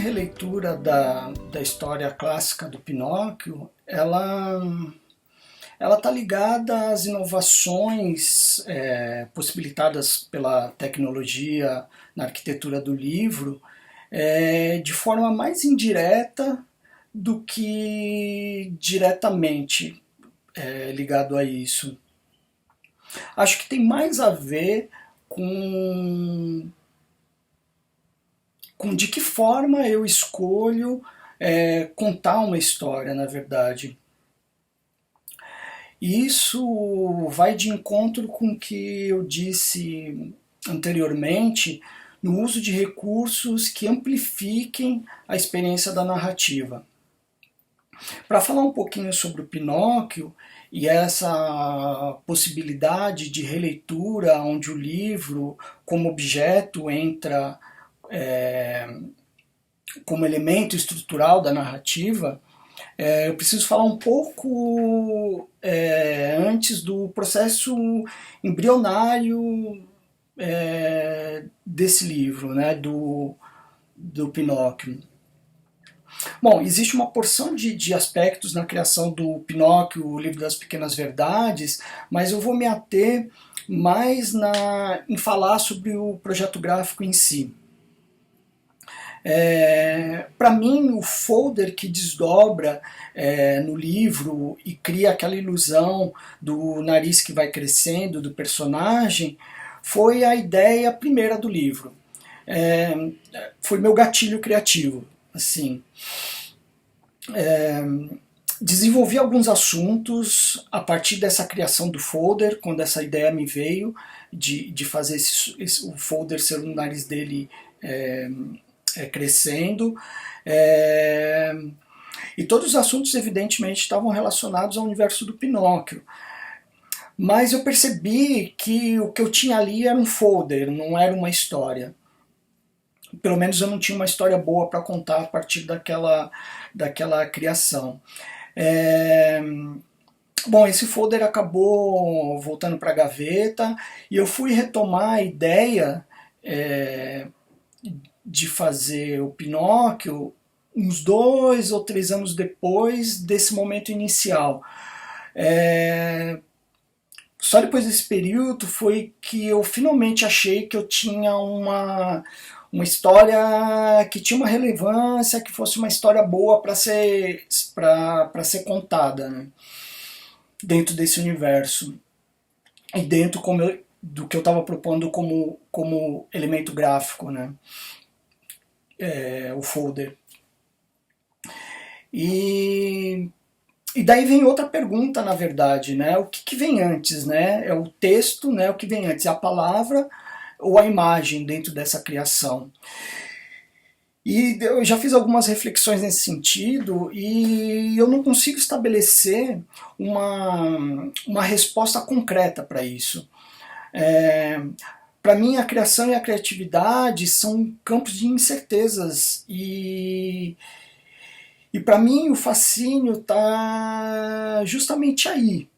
releitura da história clássica do Pinóquio, ela está ligada às inovações possibilitadas pela tecnologia na arquitetura do livro, de forma mais indireta do que diretamente ligado a isso. Acho que tem mais a ver com de que forma eu escolho contar uma história, na verdade. E isso vai de encontro com o que eu disse anteriormente no uso de recursos que amplifiquem a experiência da narrativa. Para falar um pouquinho sobre o Pinóquio e essa possibilidade de releitura onde o livro, como objeto, entra como elemento estrutural da narrativa, eu preciso falar um pouco antes do processo embrionário desse livro, né, do Pinóquio. Bom, existe uma porção de aspectos na criação do Pinóquio, o livro das pequenas verdades, mas eu vou me ater mais em falar sobre o projeto gráfico em si. Para mim, o folder que desdobra no livro e cria aquela ilusão do nariz que vai crescendo do personagem foi a ideia primeira do livro. Foi meu gatilho criativo. Assim, desenvolvi alguns assuntos a partir dessa criação do folder, quando essa ideia me veio de fazer o folder ser o nariz dele crescendo, e todos os assuntos evidentemente estavam relacionados ao universo do Pinóquio, mas eu percebi que o que eu tinha ali era um folder, não era uma história. Pelo menos eu não tinha uma história boa para contar a partir daquela criação. Bom, esse folder acabou voltando para a gaveta e eu fui retomar a ideia de fazer o Pinóquio uns 2 ou 3 anos depois desse momento inicial. Só depois desse período foi que eu finalmente achei que eu tinha uma história que tinha uma relevância, que fosse uma história boa para ser contada, né? Dentro desse universo e dentro do que eu estava propondo como elemento gráfico, né? O folder. E daí vem outra pergunta, na verdade, né? O que vem antes, né? É o texto, né? O que vem antes? É a palavra ou a imagem dentro dessa criação? E eu já fiz algumas reflexões nesse sentido e eu não consigo estabelecer uma resposta concreta para isso. Para mim, a criação e a criatividade são campos de incertezas e para mim o fascínio está justamente aí.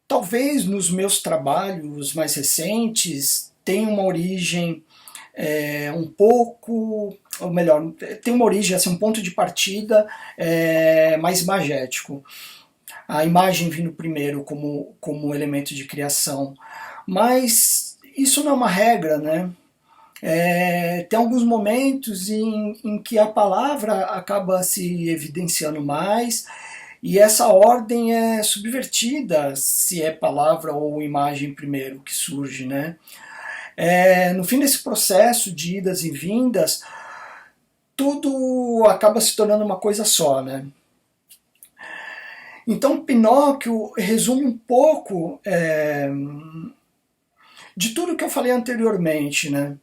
Talvez nos meus trabalhos mais recentes tenha uma origem um pouco, ou melhor, tem uma origem, assim, um ponto de partida mais imagético. A imagem vindo primeiro como elemento de criação. Mas isso não é uma regra, né? Tem alguns momentos em que a palavra acaba se evidenciando mais e essa ordem é subvertida se é palavra ou imagem primeiro que surge, né? No fim desse processo de idas e vindas, tudo acaba se tornando uma coisa só, né? Então Pinóquio resume um pouco de tudo que eu falei anteriormente, né?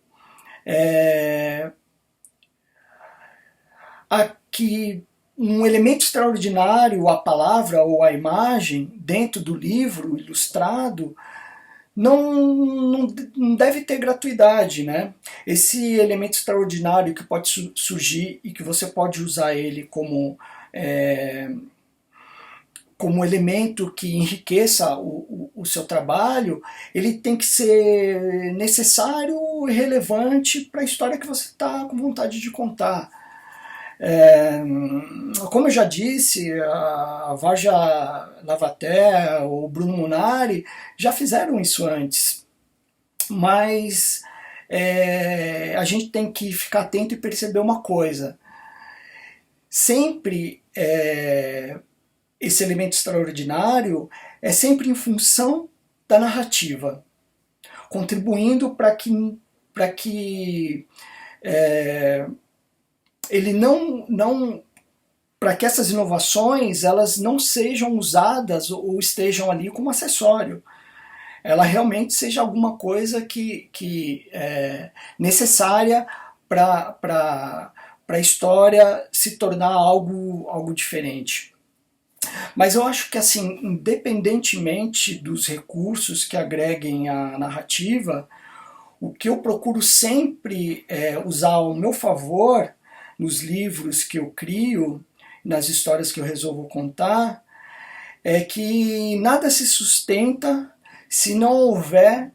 Aqui um elemento extraordinário, a palavra ou a imagem dentro do livro ilustrado não deve ter gratuidade, né? Esse elemento extraordinário que pode surgir e que você pode usar ele como como elemento que enriqueça o seu trabalho, ele tem que ser necessário e relevante para a história que você está com vontade de contar. Como eu já disse, a Varja Lavater, o Bruno Munari já fizeram isso antes, mas a gente tem que ficar atento e perceber uma coisa. Sempre esse elemento extraordinário é sempre em função da narrativa, contribuindo para que ele não para que essas inovações elas não sejam usadas ou estejam ali como acessório. Ela realmente seja alguma coisa que é necessária para a história se tornar algo diferente. Mas eu acho que, assim, independentemente dos recursos que agreguem à narrativa, o que eu procuro sempre usar ao meu favor nos livros que eu crio, nas histórias que eu resolvo contar, é que nada se sustenta se não houver,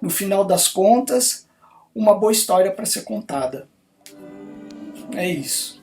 no final das contas, uma boa história para ser contada. É isso.